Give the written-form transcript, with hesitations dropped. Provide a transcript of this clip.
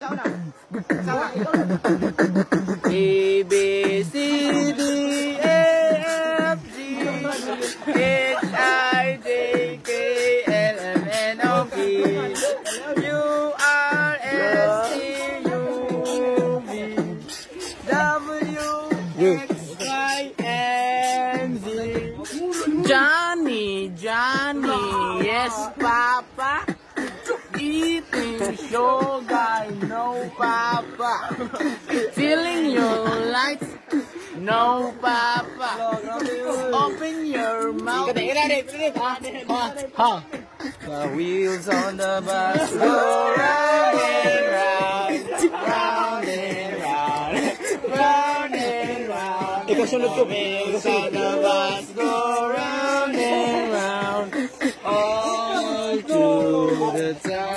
A, B, C, D, E, F, G, H, I, J, K, L, M, N, O, P, Q, R, S, T, U, V, W, X, Y, and Z. Johnny, yes, Papa. Eating sugar, no, Papa. Filling your lights, no, Papa. Open your mouth. The wheels on the bus go round and round, round and round, round and round. The wheels on the bus go round and round, all to the time.